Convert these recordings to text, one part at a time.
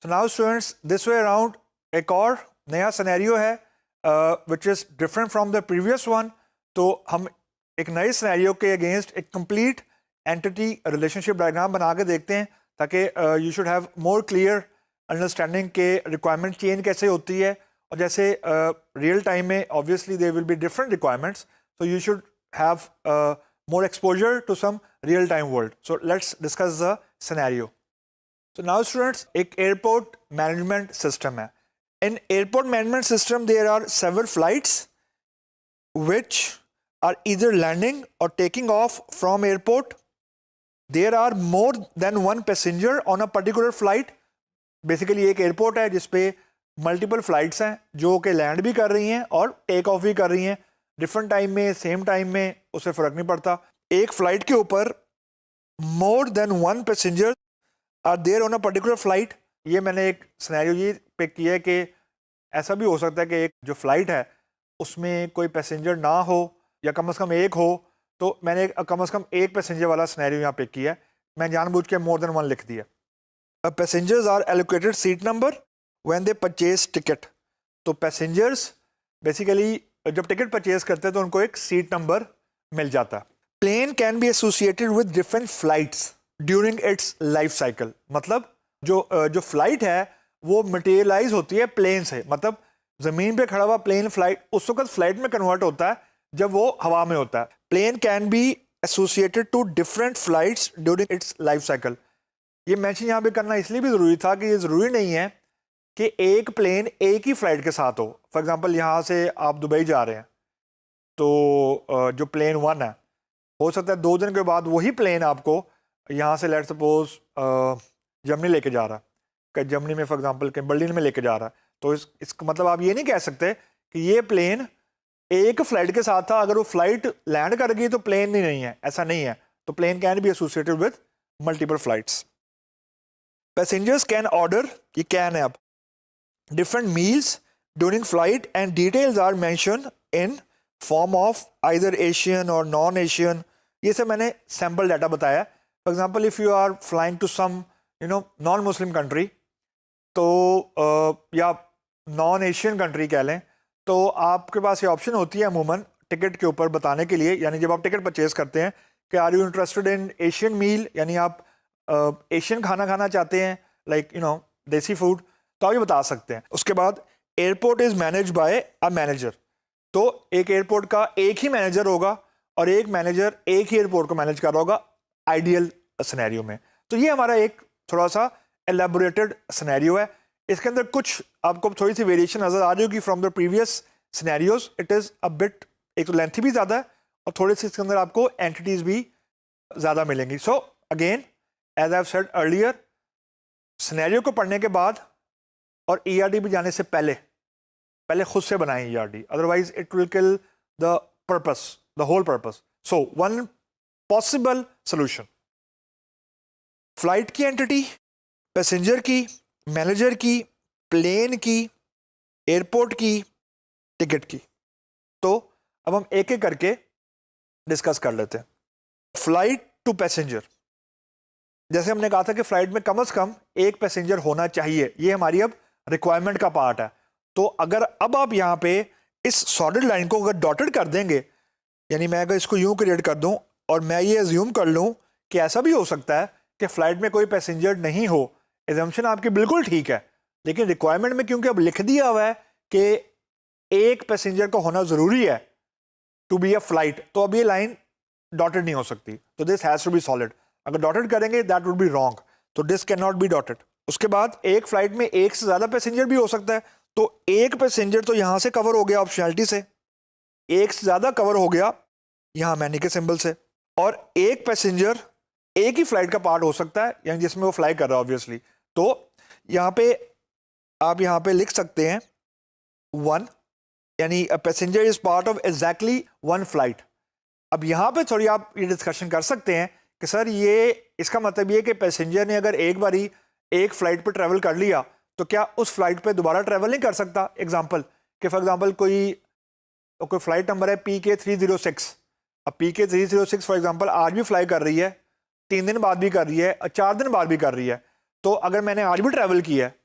So now students, this way around एक और नया सिनेरियो है which is different from the previous one. तो हम एक नए सिनेरियो के अगेंस्ट एक कंप्लीट एंटिटी रिलेशनशिप डायग्राम बना के देखते हैं ताकि you should have more clear understanding के रिक्वायरमेंट चेंज कैसे होती है और जैसे रियल टाइम में obviously there will be different requirements so you should have more exposure to some real time world. So let's discuss the scenario. So now students, एक airport management system है. In airport management system there are several flights which are either landing or taking off from airport. There are more than one passenger on a particular flight. Basically एक airport है जिसपे multiple flights हैं जो कि land भी कर रही हैं और take off भी कर रही हैं. डिफरेंट टाइम में सेम टाइम में उससे फ़र्क नहीं पड़ता. एक फ़्लाइट के ऊपर more than one passenger are there on a particular flight. ये मैंने एक सिनेरियो ये पिक किया है कि ऐसा भी हो सकता है कि एक जो फ़्लाइट है उसमें कोई पैसेंजर ना हो या कम से कम एक हो. तो मैंने कम से कम एक पैसेंजर वाला सिनेरियो यहाँ पिक किया है. मैं जानबूझ के मोर देन वन लिख दिया. Passengers are allocated seat number when they purchase ticket. तो पैसेंजर्स बेसिकली जब टिकट परचेज करते हैं तो उनको एक सीट नंबर मिल जाता है. Plane can be associated with different flights during its life cycle. मतलब जो फ्लाइट है वो मटेरियलाइज होती है प्लेन से. मतलब ज़मीन पे खड़ा हुआ प्लेन फ्लाइट उस वक्त फ्लाइट में कन्वर्ट होता है जब वो हवा में होता है. Plane can be associated to different flights during its life cycle. ये मैंशन यहाँ पे करना इसलिए भी ज़रूरी था कि ये ज़रूरी नहीं है कि एक प्लेन एक ही फ्लाइट के साथ हो. फॉर एग्जांपल यहाँ से आप दुबई जा रहे हैं तो जो प्लेन वन है हो सकता है 2 दिन के बाद वही प्लेन आपको यहाँ से लेट सपोज जर्मनी लेके जा रहा है कि जर्मनी में फॉर एग्जांपल कि बर्लिन में लेके जा रहा है. तो इसका मतलब आप ये नहीं कह सकते कि ये प्लेन एक फ़्लाइट के साथ था, अगर वो फ्लाइट लैंड कर गई तो प्लेन ही नहीं है. ऐसा नहीं है. तो plane can be associated with multiple flights. Passengers can order, ये कैन है अब, different meals during flight and details are mentioned in form of either Asian or non-Asian. ये सब मैंने sample data बताया. For example, if you are flying to some non-Muslim country तो या non-Asian country कह लें तो आपके पास ये ऑप्शन होती है अमूमन टिकट के ऊपर बताने के लिए. यानी जब आप टिकट परचेज करते हैं कि are you interested in Asian meal, यानी आप एशियन खाना खाना चाहते हैं लाइक देसी फूड, तो आप ये बता सकते हैं. उसके बाद airport is manage by a manager. तो एक एयरपोर्ट का एक ही मैनेजर होगा और एक मैनेजर एक ही एयरपोर्ट को मैनेज कर रहा होगा आइडियल सिनेरियो में. तो ये हमारा एक थोड़ा सा एलेबोरेटेड सिनेरियो है. इसके अंदर कुछ आपको थोड़ी सी वेरिएशन नजर आ रही होगी from the previous scenarios. It is a bit, एक तो लेंथी भी ज़्यादा है और थोड़ी सी इसके अंदर आपको एंटिटीज भी ज़्यादा मिलेंगी. So again as I have said earlier, scenario को पढ़ने के बाद और ERD भी जाने से पहले खुद से बनाएं ERD, otherwise it will kill the purpose, the whole purpose. So one possible solution, flight की एंटिटी, पैसेंजर की, मैनेजर की, प्लेन की, एयरपोर्ट की, टिकट की. तो अब हम एक एक करके डिस्कस कर लेते हैं. फ्लाइट टू पैसेंजर, जैसे हमने कहा था कि फ्लाइट में कम से कम एक पैसेंजर होना चाहिए. ये हमारी अब रिक्वायरमेंट का पार्ट है. तो अगर अब आप यहाँ पे इस सॉलिड लाइन को अगर डॉटेड कर देंगे, यानी मैं अगर इसको यूं क्रिएट कर दूं और मैं ये अज्यूम कर लूं कि ऐसा भी हो सकता है कि फ्लाइट में कोई पैसेंजर नहीं हो, एजम्पशन आपकी बिल्कुल ठीक है. लेकिन रिक्वायरमेंट में क्योंकि अब लिख दिया हुआ है कि एक पैसेंजर का होना ज़रूरी है टू बी अ फ्लाइट, तो अब ये लाइन डॉटेड नहीं हो सकती. तो this has to be solid. अगर डॉटेड करेंगे दैट वुड बी रॉन्ग. तो this can not be dotted. उसके बाद एक फ्लाइट में एक से ज़्यादा पैसेंजर भी हो सकता है. तो एक पैसेंजर तो यहाँ से कवर हो गया ऑप्शनैलिटी से, एक से ज़्यादा कवर हो गया यहाँ मैनी के सिंबल से, और एक पैसेंजर एक ही फ्लाइट का पार्ट हो सकता है यानी जिसमें वो फ्लाई कर रहा है ऑब्वियसली. तो यहाँ पे आप यहाँ पे लिख सकते हैं वन, यानी a passenger is part of exactly one flight. अब यहाँ पे थोड़ी आप ये डिस्कशन कर सकते हैं कि सर ये इसका मतलब ये कि पैसेंजर ने अगर एक बारी एक फ़्लाइट पे ट्रैवल कर लिया तो क्या उस फ्लाइट पे दोबारा ट्रैवल नहीं कर सकता. एग्जांपल कि फॉर एग्जांपल कोई फ्लाइट नंबर है PK306. अब PK306 फॉर एग्जांपल आज भी फ्लाई कर रही है, 3 दिन बाद भी कर रही है, 4 दिन बाद भी कर रही है. तो अगर मैंने आज भी ट्रैवल किया है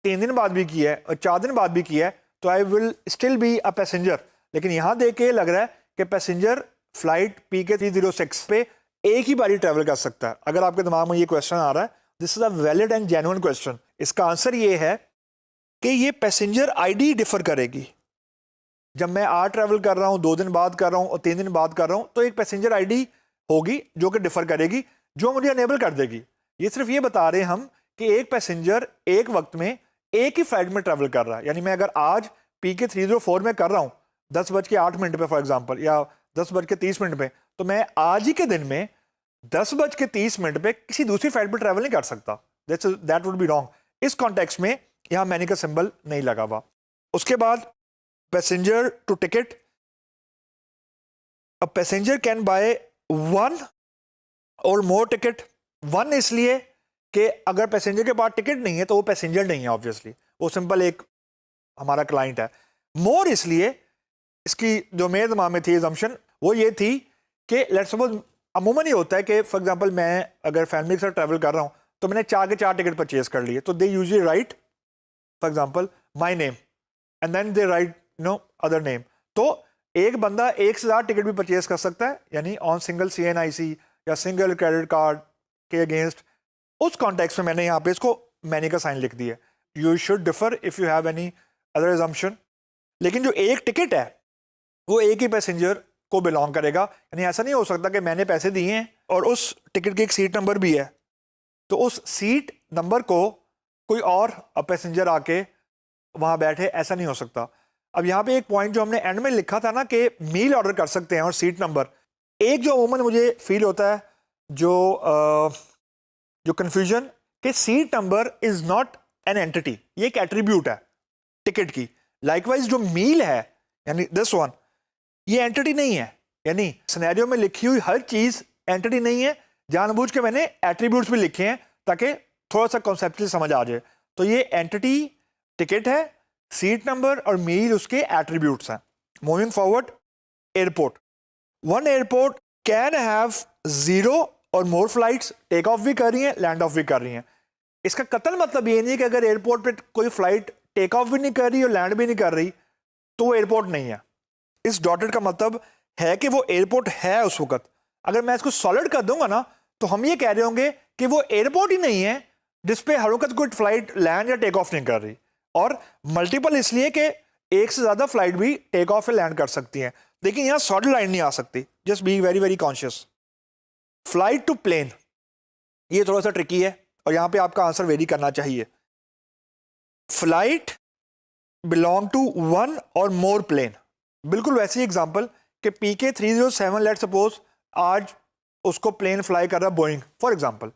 3 दिन बाद भी किया है और 4 दिन बाद भी किया है, तो I will still be a passenger. लेकिन यहाँ देख के लग रहा है कि पैसेंजर फ्लाइट PK306 पे एक ही बारी ट्रैवल कर सकता है। अगर आपके दिमाग में ये क्वेश्चन आ रहा है, this is a valid and genuine question. इसका आंसर ये है कि ये पैसेंजर आईडी डिफर करेगी। जब मैं आज ट्रैवल कर रहा हूँ, 2 दिन बाद कर रहा हूँ और 3 दिन बाद कर रहा हूँ, तो एक पैसेंजर आईडी होगी जो कि डिफर करेगी, जो मुझे अनेबल कर देगी। ये सिर्फ ये बता रहे हैं हम कि एक पैसेंजर एक वक्त में एक ही फ्लाइट में ट्रैवल कर रहा है। यानी मैं अगर आज PK304 में कर रहा हूँ 10:08 पे फॉर एग्जाम्पल, या 10:30 पे, तो मैं आज ही के दिन में 10:30 पे किसी दूसरी फ्लाइट पर ट्रैवल नहीं कर सकता। That would be wrong. इस कॉन्टेक्स्ट में यहाँ मैनी का सिंबल नहीं लगा हुआ। उसके बाद passenger to ticket, a passenger can buy 1 और मोर टिकट। 1 इसलिए कि अगर पैसेंजर के पास टिकट नहीं है तो वो पैसेंजर नहीं है, ऑब्वियसली वो सिंपल एक हमारा क्लाइंट है। मोर इसलिए, इसकी जो मेरे दिमाग में थी assumption वो ये थी कि लेट्स सपोज अमूमन ही होता है कि फॉर एग्जांपल मैं अगर फैमिली के साथ ट्रैवल कर रहा हूँ तो मैंने 4 के 4 टिकट परचेज कर लिए, तो they usually write for example my name and then they write other name. तो एक बंदा एक से ज़्यादा टिकट भी परचेज कर सकता है, यानी ऑन सिंगल CNIC या सिंगल क्रेडिट कार्ड के अगेंस्ट। उस कॉन्टेक्स्ट में मैंने यहाँ पे इसको मैनी का साइन लिख दिया। You should differ if you have any other assumption। लेकिन जो एक टिकट है वो एक ही पैसेंजर को बिलोंग करेगा, यानी ऐसा नहीं हो सकता कि मैंने पैसे दिए हैं और उस टिकट की एक सीट नंबर भी है तो उस सीट नंबर को कोई और पैसेंजर आके वहाँ बैठे, ऐसा नहीं हो सकता। अब यहाँ पे एक पॉइंट जो हमने एंड में लिखा था ना कि मील ऑर्डर कर सकते हैं और सीट नंबर, एक जो अमूमन मुझे फील होता है जो कन्फ्यूजन कि seat number is not an entity, ये एक एट्रीब्यूट है टिकट की। लाइकवाइज जो मील है यानी दिस वन, ये एंटिटी नहीं है, यानी सिनेरियो में लिखी हुई हर चीज एंटिटी नहीं है। जानबूझ के मैंने एट्रीब्यूट्स भी लिखे हैं ताकि थोड़ा सा कॉन्सेप्चुअली समझ आ जाए। तो ये एंटिटी टिकट है, सीट नंबर और मील उसके एट्रीब्यूट्स हैं। Moving forward, airport. One airport can have 0 और मोर फ्लाइट्स टेक ऑफ भी कर रही हैं, लैंड ऑफ भी कर रही हैं। इसका कतल मतलब ये नहीं कि अगर एयरपोर्ट पे कोई फ्लाइट टेक ऑफ भी नहीं कर रही और लैंड भी नहीं कर रही तो वो एयरपोर्ट नहीं है। इस डॉटेड का मतलब है कि वो एयरपोर्ट है उस वक्त। अगर मैं इसको सॉलिड कर दूंगा ना तो हम ये कह रहे होंगे कि वो एयरपोर्ट ही नहीं है जिसपे हर वक्त कोई फ्लाइट लैंड या टेक ऑफ नहीं कर रही। और मल्टीपल इसलिए कि एक से ज्यादा फ्लाइट भी टेक ऑफ या लैंड कर सकती हैं, लेकिन यहाँ सॉलिड लाइन नहीं आ सकती। Just be very very conscious. Flight to plane, ये थोड़ा सा ट्रिकी है और यहाँ पे आपका आंसर वेरी करना चाहिए। फ्लाइट बिलोंग टू 1 और मोर प्लेन, बिल्कुल वैसी एग्जांपल कि PK307 लेट सपोज आज उसको प्लेन फ्लाई कर रहा है बोइंग फॉर एग्जांपल,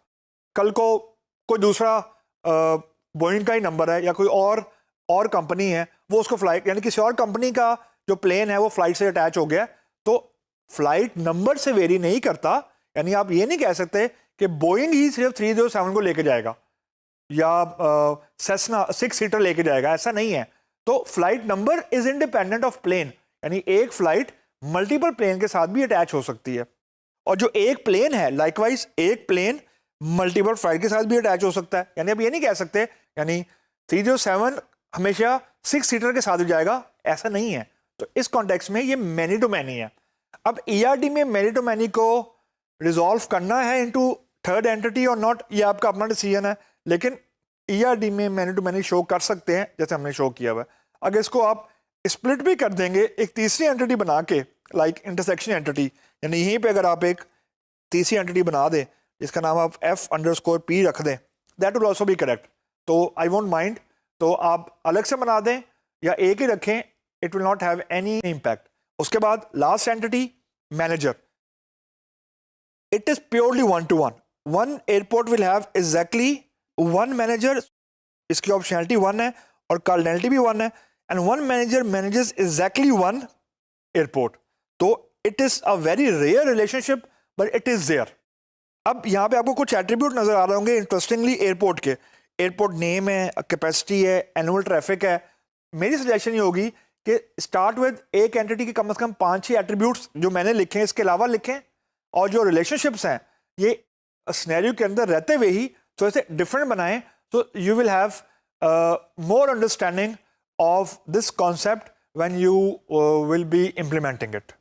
कल को कोई दूसरा बोइंग का ही नंबर है या कोई और कंपनी है वो उसको फ्लाई, यानी किसी और कंपनी का जो प्लेन है वो फ्लाइट से अटैच हो गया, तो फ्लाइट नंबर से वेरी नहीं करता। यानी आप ये नहीं कह सकते कि बोइंग ही सिर्फ 307 को लेके जाएगा या सेस्ना 6 सीटर लेके जाएगा, ऐसा नहीं है। तो flight number is independent of plane, यानी एक फ्लाइट मल्टीपल प्लेन के साथ भी अटैच हो सकती है। और जो एक प्लेन है लाइकवाइज एक प्लेन मल्टीपल फ्लाइट के साथ भी अटैच हो सकता है। यानी आप ये नहीं कह सकते यानी 307 हमेशा 6 सीटर के साथ जाएगा, ऐसा नहीं है। तो इस कॉन्टेक्स्ट में ये मैनी टू मैनी है। अब ERD में मैनी टू मैनी को रिजॉल्व करना है इनटू थर्ड एंटिटी और नॉट, ये आपका अपना डिसीजन है। लेकिन ERD में मैनी टू मैनी शो कर सकते हैं जैसे हमने शो किया हुआ है। अगर इसको आप स्प्लिट भी कर देंगे एक तीसरी एंटिटी बना के, लाइक इंटरसेक्शन एंटिटी, यानी यहीं पे अगर आप एक तीसरी एंटिटी बना दें जिसका नाम आप F_P रख दें, that will also be correct. तो आई वोंट माइंड, तो आप अलग से बना दें या एक ही रखें, it will not have any impact. उसके बाद last entity manager, it is purely 1-to-1। One airport will have exactly 1 manager, इसकी ऑप्शनैलिटी 1 है और कार्डिनलिटी भी 1 है, and 1 manager manages exactly 1 airport. तो it is a very rare relationship but it is there. अब यहाँ पे आपको कुछ एट्रीब्यूट नजर आ रहे होंगे इंटरेस्टिंगली एयरपोर्ट के। एयरपोर्ट नेम है, कैपेसिटी है, एनुअल ट्रैफिक है। मेरी सजेशन ये होगी कि स्टार्ट विद एक एंटिटी के कम से कम 5-6 एट्रीब्यूट्स जो मैंने लिखे हैं इसके अलावा लिखें, और जो रिलेशनशिप्स हैं ये सिनेरियो के अंदर रहते हुए ही थोड़े से डिफरेंट बनाएं, तो you will have more understanding of this concept when you will be implementing it.